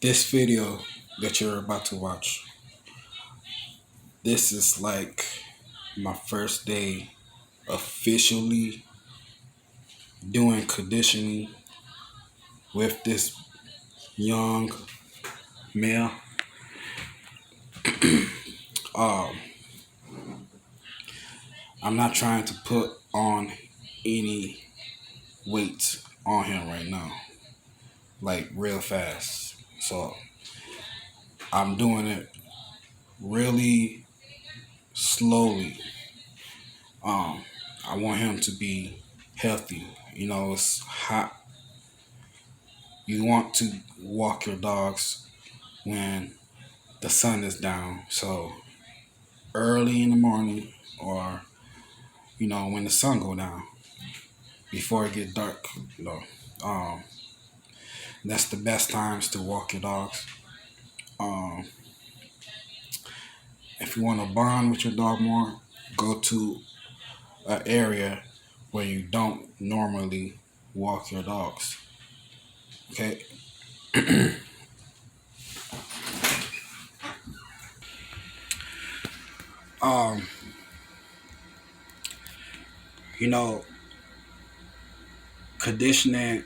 This video that you're about to watch, this is like my first day officially doing conditioning with this young male. Um, I'm not trying to put on any weights on him right now, like real fast. So I'm doing it really slowly. Um, I want him to be healthy. You know, it's hot. You want to walk your dogs when the sun is down. So early in the morning, or when the sun go down before it get dark. You know, um, that's the best times to walk your dogs. Um, if you want to bond with your dog more, go to an area where you don't normally walk your dogs. Okay. um, you know, conditioning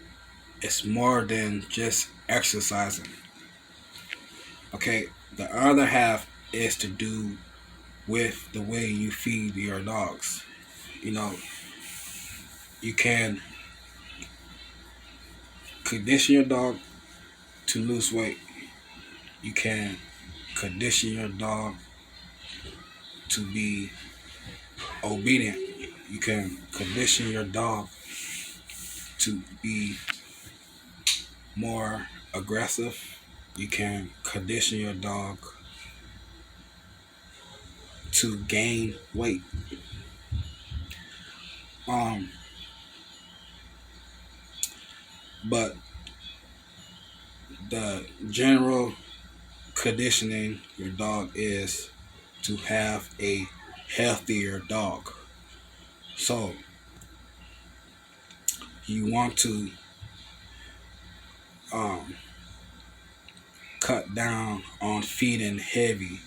is more than just exercising. Okay. The other half is to do with the way you feed your dogs. You know, you can condition your dog to lose weight. You can condition your dog to be obedient. You can condition your dog to be more aggressive. You can condition your dog to gain weight. Um, but the general conditioning your dog is to have a healthier dog. So you want to um, cut down on feeding heavy.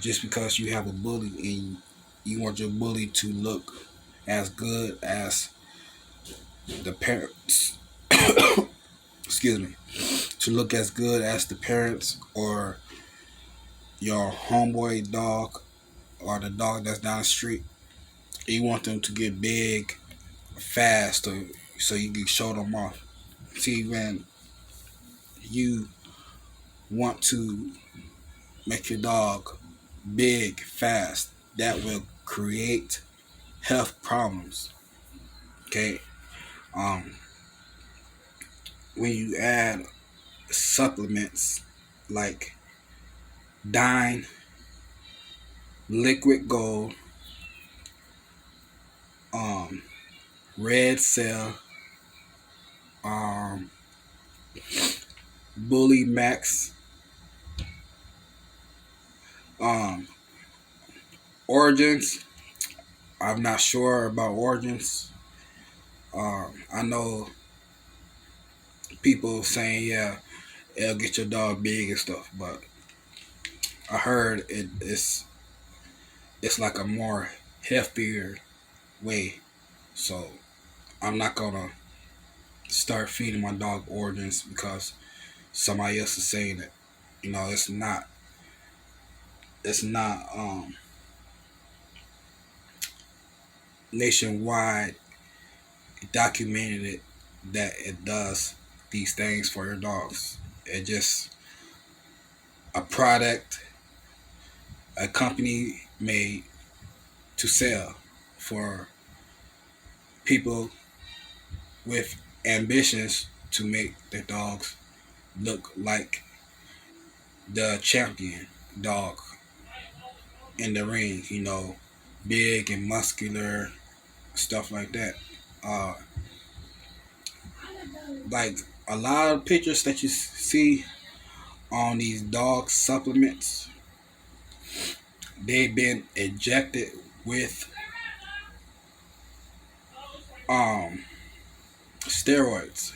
Just because you have a bully and you want your bully to look as good as the parents, excuse me, to look as good as the parents or your homeboy dog or the dog that's down the street. You want them to get big fast so you can show them off. See, when you want to make your dog big fast, that will create health problems. Okay. Um, when you add supplements like Dine, Liquid Gold, um, Red Cell, um, Bully Max, um, Origins. I'm not sure about Origins. I know people saying, yeah, it'll get your dog big and stuff, but I heard it's like a more healthier way. So I'm not gonna start feeding my dog Origins because somebody else is saying it. It's not nationwide documented it that it does these things for your dogs. It just a product a company made to sell for people with ambitions to make their dogs look like the champion dog in the ring, big and muscular, stuff like that. Uh, like a lot of pictures that you see on these dog supplements, they've been injected with steroids.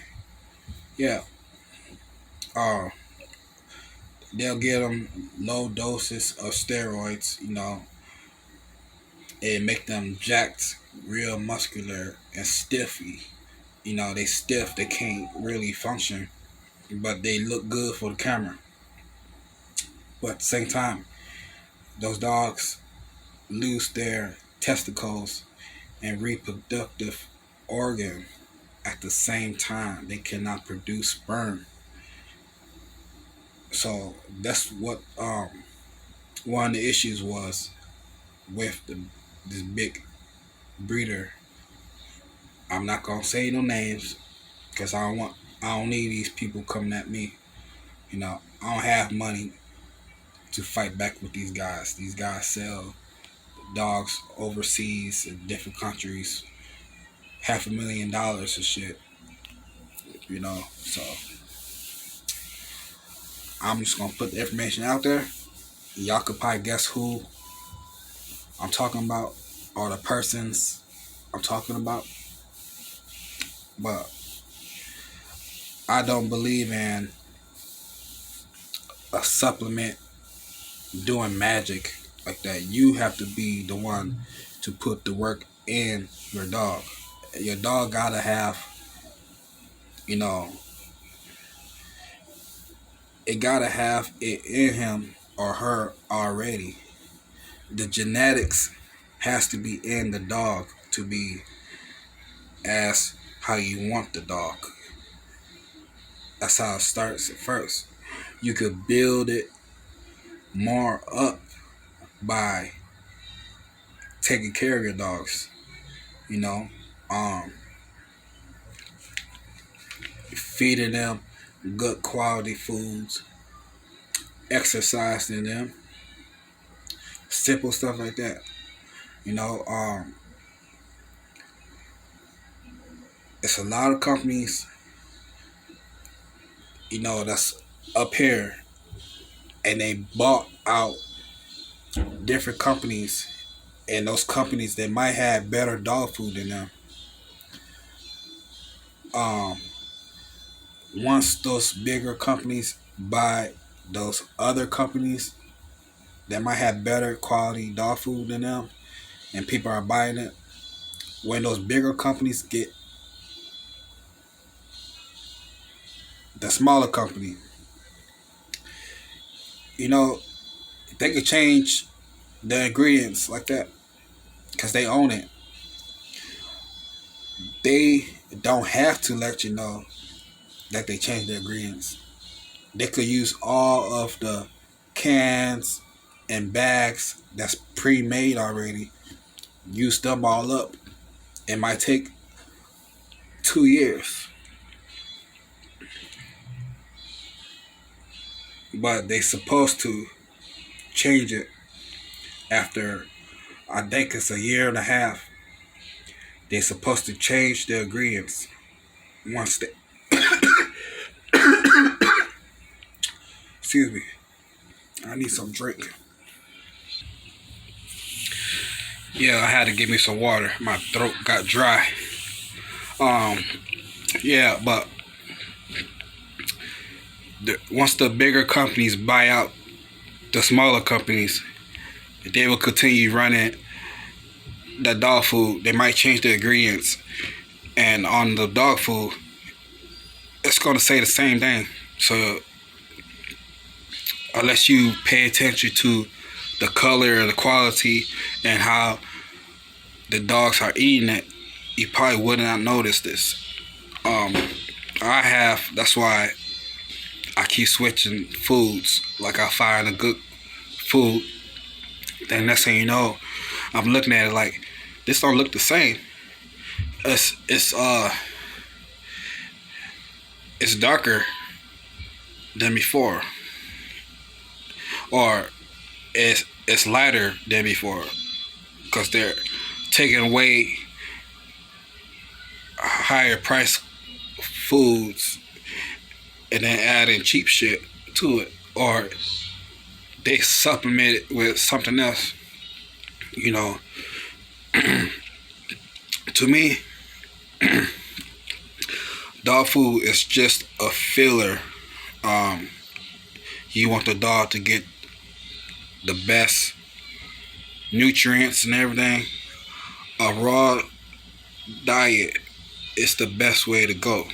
Yeah. Uh, they'll get them low doses of steroids, and make them jacked, real muscular and stiffy. They stiff, they can't really function, but they look good for the camera. But at the same time, those dogs lose their testicles and reproductive organ at the same time. They cannot produce sperm. So that's what one of the issues was with this big breeder. I'm not gonna say no names because I don't need these people coming at me. I don't have money to fight back with these guys. These guys sell dogs overseas in different countries, $500,000 and shit. So I'm just gonna put the information out there. Y'all could probably guess who I'm talking about or the persons I'm talking about. But I don't believe in a supplement doing magic like that. You have to be the one to put the work in your dog. Your dog gotta have, you know, it gotta have it in him or her already. The genetics has to be in the dog to be as how you want the dog. That's how it starts at first. You could build it more up by taking care of your dogs, you know, um, feeding them good quality foods, exercising them, simple stuff like that. You know, it's a lot of companies, that's up here, and they bought out different companies, and those companies that might have better dog food than them. Um, Once those bigger companies buy those other companies that might have better quality dog food than them, and people are buying it, when those bigger companies get the smaller company, you know, they could change the ingredients like that because they own it. They don't have to let you know that they changed the ingredients. They could use all of the cans and bags that's pre-made already, use them all up. It might take 2 years, but they supposed to change it after, I think it's a year and a half. They're supposed to change the ingredients once they, excuse me, I need some drink. Yeah, I had to give me some water. My throat got dry. Um, yeah, but once the bigger companies buy out the smaller companies, they will continue running the dog food. They might change the ingredients, and on the dog food, it's going to say the same thing. So unless you pay attention to the color and the quality and how the dogs are eating it, you probably would not notice this. Um, I have. That's why I keep switching foods. Like I find a good food, then next thing you know, I'm looking at it like this don't look the same. It's it's darker than before, or it's lighter than before, because they're taking away higher price foods and then adding cheap shit to it, or they supplement it with something else. You know, to me, dog food is just a filler. Um, You want the dog to get the best nutrients and everything. A raw diet is the best way to go.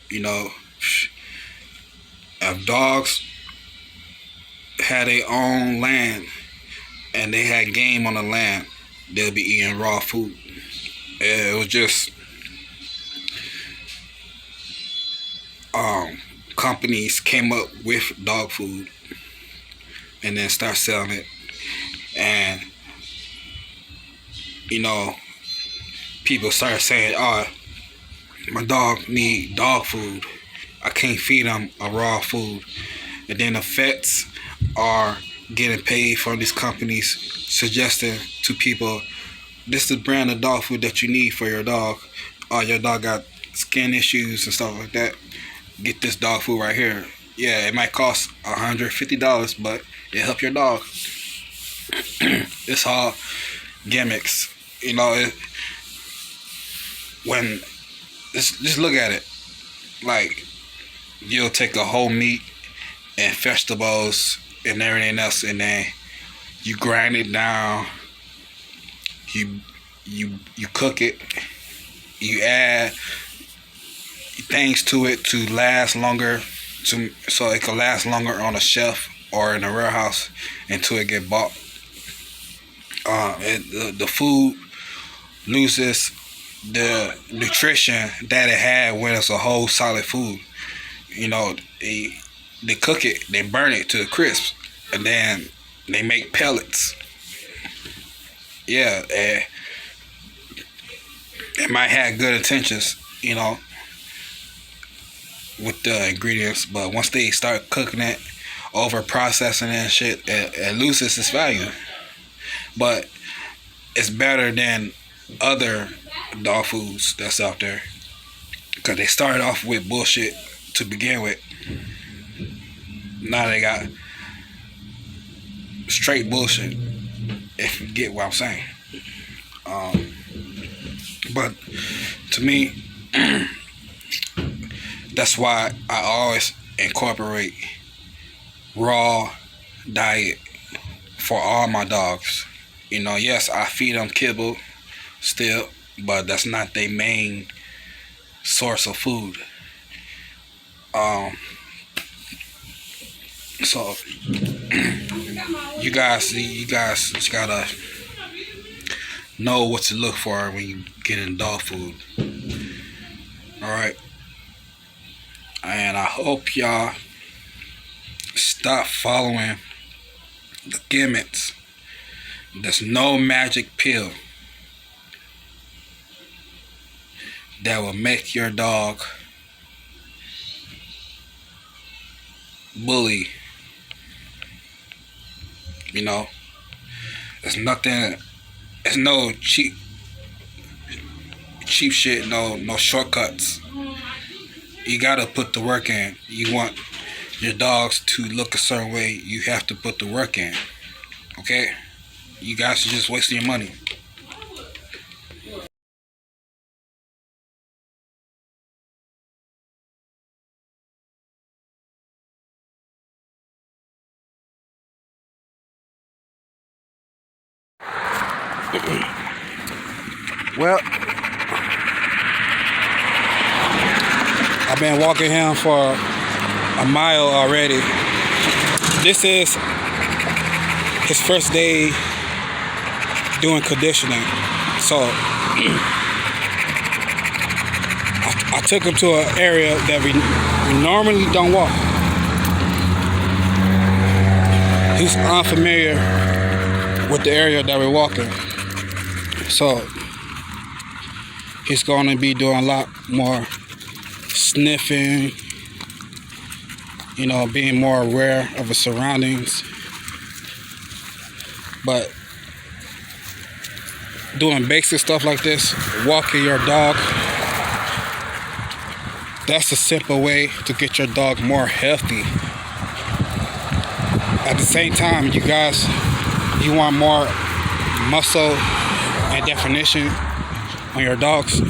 You know, if dogs had their own land and they had game on the land, they'll be eating raw food. It was just companies came up with dog food and then start selling it, and you know, people start saying, "Oh, my dog need dog food. I can't feed him a raw food." And then the vets are getting paid from these companies, suggesting to people, "This is the brand of dog food that you need for your dog. Oh, your dog got skin issues and stuff like that. Get this dog food right here. Yeah, it might cost $150, but it help your dog." It's all gimmicks, you know. When just look at it, like you'll take a whole meat and vegetables and everything else, and then you grind it down. You cook it. You add things to it to last longer, so it can last longer on a shelf or in a warehouse until it get bought. The food loses the nutrition that it had when it's a whole solid food. You know, they cook it, they burn it to the crisp, and then they make pellets. Yeah, it might have good intentions, you know, with the ingredients, but once they start cooking it, over processing it and shit, it loses its value. But it's better than other dog foods that's out there, because they started off with bullshit to begin with. Now they got straight bullshit, if you get what I'm saying. But to me, that's why I always incorporate raw diet for all my dogs. You know, yes, I feed them kibble still, but that's not their main source of food. So you guys just gotta know what to look for when you get in dog food. All right, and I hope y'all stop following the gimmicks. There's no magic pill that will make your dog bully. You know, there's nothing. There's no cheap shit. No shortcuts. You gotta put the work in. You want your dogs to look a certain way, you have to put the work in. Okay? You guys are just wasting your money. Well, I've been walking him for a mile already. This is his first day doing conditioning. So I took him to an area that we normally don't walk. He's unfamiliar with the area that we're walking. So he's going to be doing a lot more sniffing, you know, being more aware of his surroundings. But doing basic stuff like this, walking your dog, that's a simple way to get your dog more healthy. At the same time, you want more muscle and definition on your dogs,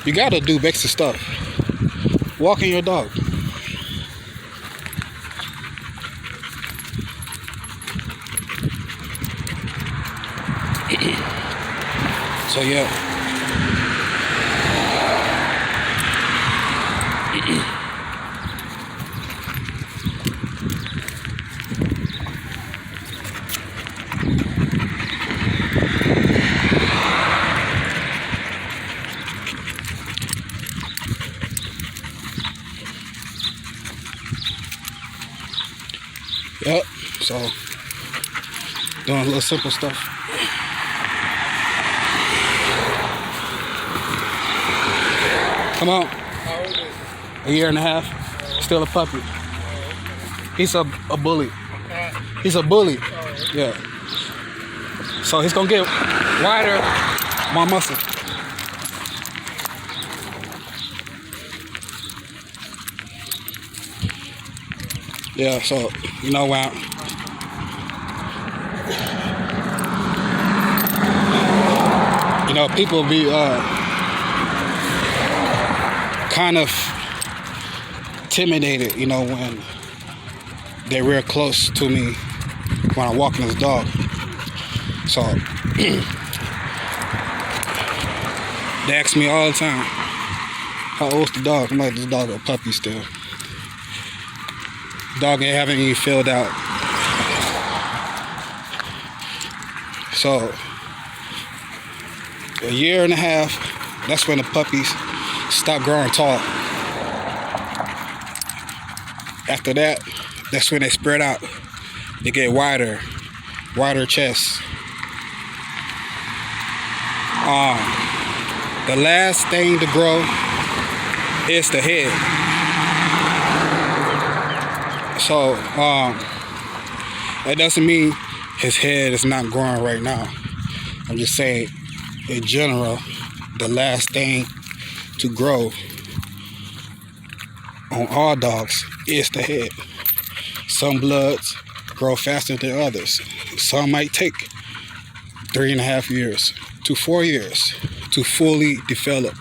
you gotta do basic stuff. Walking your dog. So yeah. Yep. So doing a little simple stuff. Come on. How old is he? A year and a half. Still a puppy. He's a bully. He's a bully. Yeah. So he's gonna get wider, more muscle. Yeah, so you know what? You know, people be kind of intimidated, you know, when they're real close to me when I'm walking this dog. So they ask me all the time, how old's the dog? I'm like, this dog a puppy still. Dog haven't even filled out. So a year and a half, that's when the puppies stop growing tall. After that, that's when they spread out. They get wider chests. The last thing to grow is the head. So that doesn't mean his head is not growing right now. I'm just saying, in general, the last thing to grow on all dogs is the head. Some bloods grow faster than others. Some might take 3.5 years to 4 years to fully develop.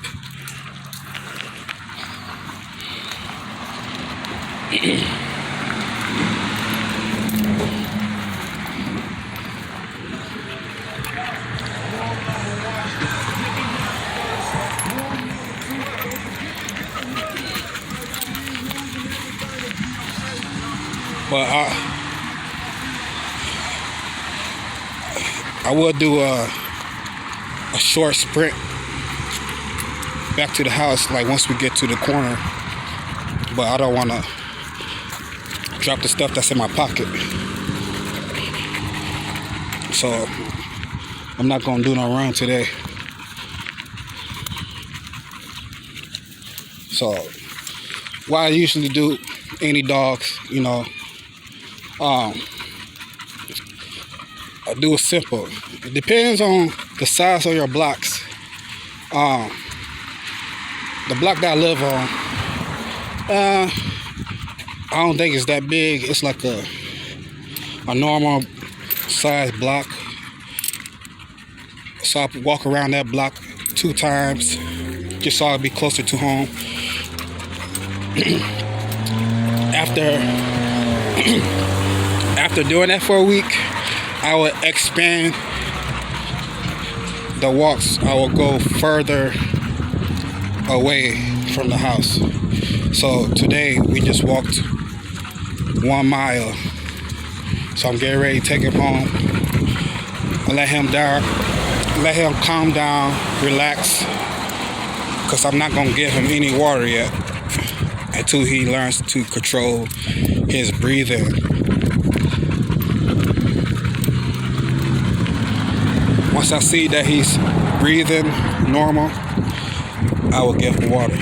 But I will do a short sprint back to the house, like once we get to the corner. But I don't want to drop the stuff that's in my pocket. So I'm not going to do no run today. So what I usually do, any dogs, you know, I do it simple. It depends on the size of your blocks. The block that I live on, I don't think it's that big. It's like a normal size block. So I walk around that block 2 times, just so I'll be closer to home. After doing that for a week, I would expand the walks. I will go further away from the house. So today we just walked 1 mile. So I'm getting ready to take him home. I let him calm down, relax, because I'm not gonna give him any water yet until he learns to control his breathing. Once I see that he's breathing normal, I will give him water.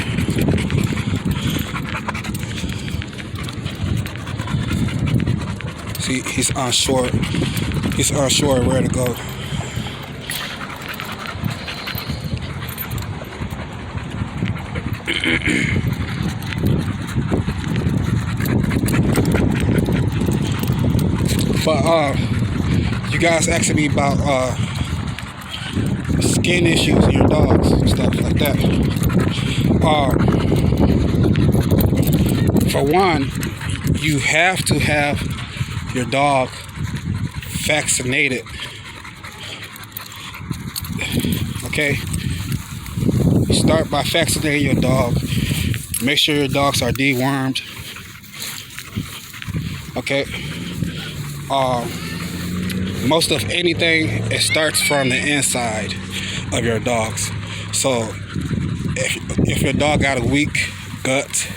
See, he's unsure. He's unsure where to go. But you guys asking me about skin issues in your dogs and stuff like that. For one, you have to have your dog vaccinated. Okay, Okay, start by vaccinating your dog. Make sure your dogs are dewormed. Okay. Most of anything, it starts from the inside of your dogs. So if your dog got a weak gut,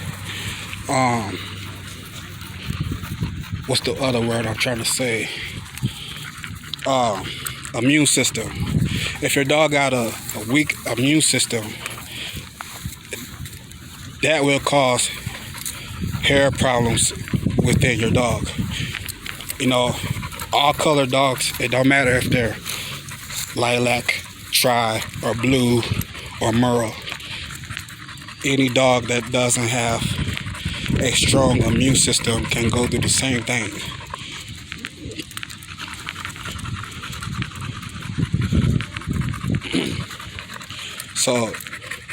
what's the other word I'm trying to say? Immune system. If your dog got a weak immune system, that will cause hair problems within your dog. You know, all color dogs, it don't matter if they're lilac, tri, or blue, or merle. Any dog that doesn't have a strong immune system can go through the same thing. So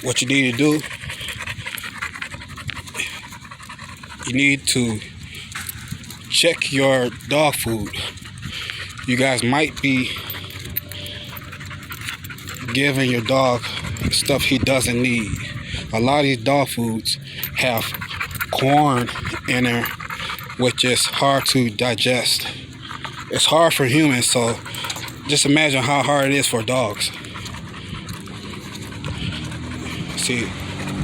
what you need to do, you need to check your dog food. You guys might be giving your dog stuff he doesn't need. A lot of these dog foods have corn in there, which is hard to digest. It's hard for humans, so just imagine how hard it is for dogs. See,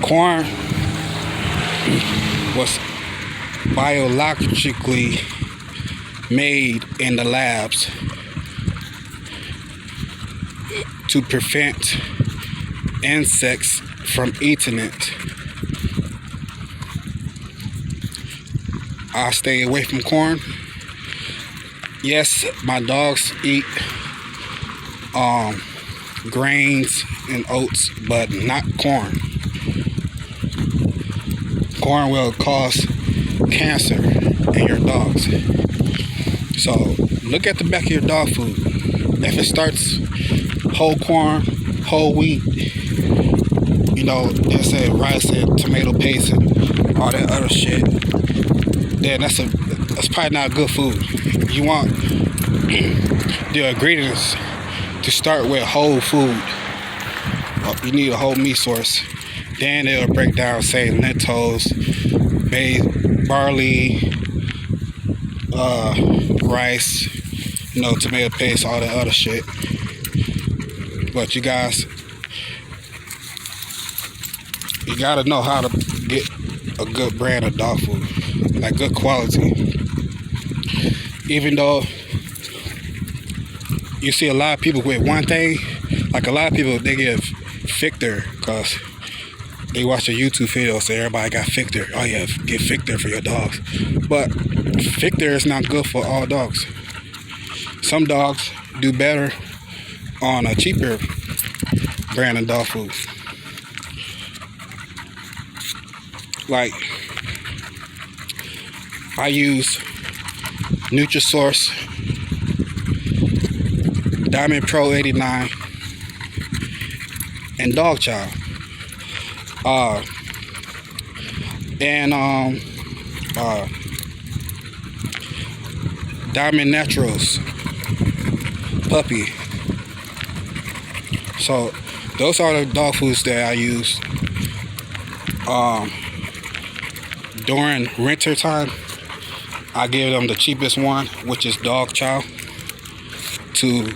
corn was biologically made in the labs to prevent insects from eating it. I stay away from corn. Yes, my dogs eat grains and oats, but not corn. Corn will cause cancer in your dogs. So look at the back of your dog food. If it starts whole corn, whole wheat, you know, it said rice and tomato paste and all that other shit, then that's probably not good food. You want the ingredients to start with whole food. You need a whole meat source. Then it'll break down, say, lentils, barley, rice, you know, tomato paste, all that other shit. But you guys, you gotta know how to get a good brand of dog food, like good quality. Even though you see a lot of people with one thing, like a lot of people, they give Victor because they watch a YouTube video, so everybody got Victor. Oh yeah, get Victor for your dogs. But Victor is not good for all dogs. Some dogs do better on a cheaper brand of dog food. Like, I use Nutrisource, Diamond Pro 89, and Dog Chow. Diamond Naturals Puppy. So those are the dog foods that I use during winter time. I give them the cheapest one, which is Dog Chow, to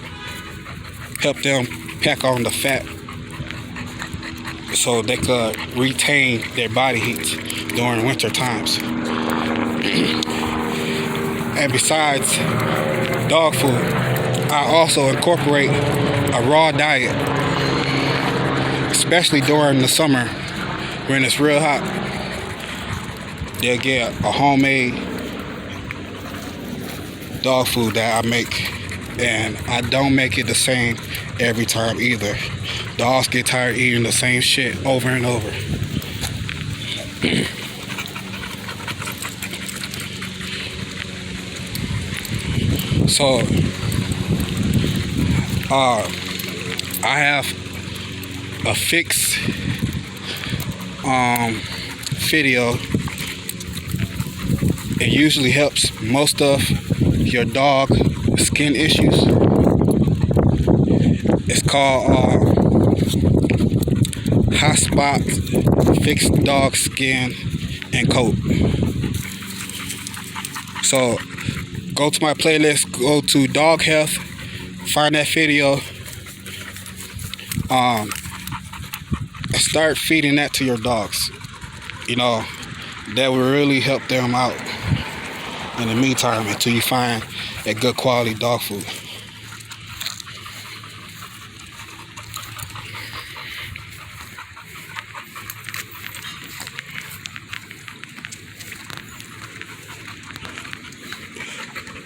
help them pack on the fat so they could retain their body heat during winter times. And besides dog food, I also incorporate a raw diet, especially during the summer when it's real hot. They'll get a homemade dog food that I make, and I don't make it the same every time either. Dogs get tired eating the same shit over and over. So I have a fix video. It usually helps most of your dog skin issues. It's called hot spots, fix dog skin, and coat. So go to my playlist, go to dog health, find that video, um, and start feeding that to your dogs. You know, that will really help them out in the meantime until you find a good quality dog food.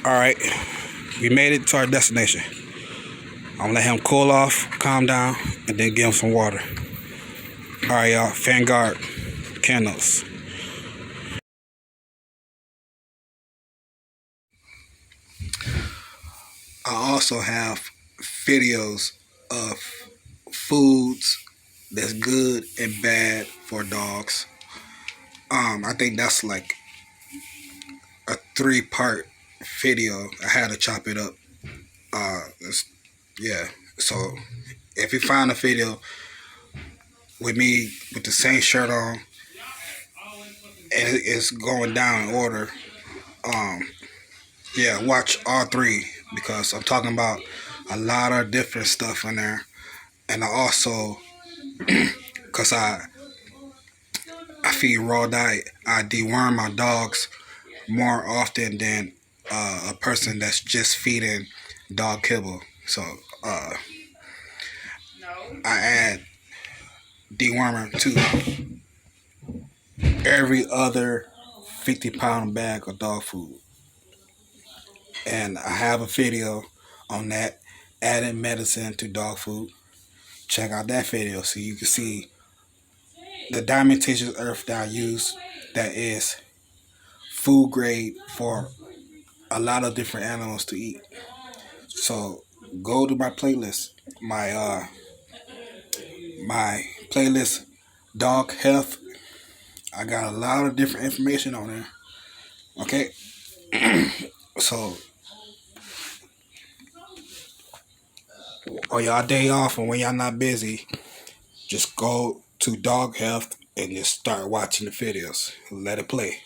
All right, we made it to our destination. I'm gonna let him cool off, calm down, and then give him some water. All right, y'all, Vanguard Kennels. I also have videos of foods that's good and bad for dogs. I think that's like a 3-part video. I had to chop it up. Yeah. So if you find a video with me with the same shirt on and it's going down in order, yeah, watch all 3 because I'm talking about a lot of different stuff in there. And I also, because I feed raw diet, I deworm my dogs more often than a person that's just feeding dog kibble. So I add dewormer to every other 50-pound bag of dog food. And I have a video on that, adding medicine to dog food. Check out that video so you can see the diatomaceous earth that I use that is food grade for a lot of different animals to eat. So go to my playlist, my playlist, dog health. I got a lot of different information on there. Okay, so on y'all day off and when y'all not busy, just go to dog health and just start watching the videos. Let it play.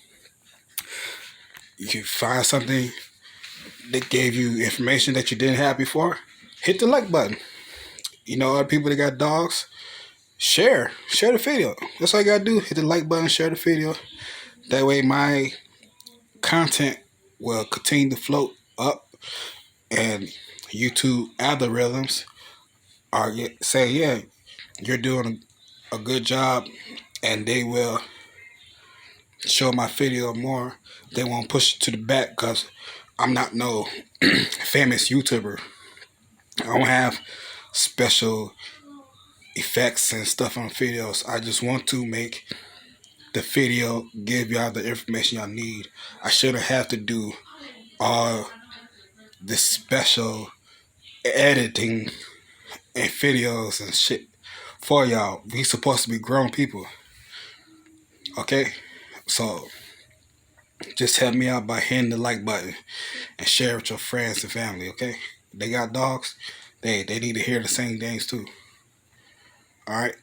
If you find something that gave you information that you didn't have before, hit the like button. You know, other people that got dogs, share the video. That's all you gotta do. Hit the like button, share the video. That way my content will continue to float up and YouTube algorithms are say, yeah, you're doing a good job, and they will show my video more. They won't push it to the back because I'm not no famous YouTuber. I don't have special effects and stuff on videos. I just want to make the video give y'all the information y'all need. I shouldn't have to do all this special editing and videos and shit for y'all. We supposed to be grown people. Okay? So just help me out by hitting the like button and share with your friends and family, okay? They got dogs, they need to hear the same things too. Alright?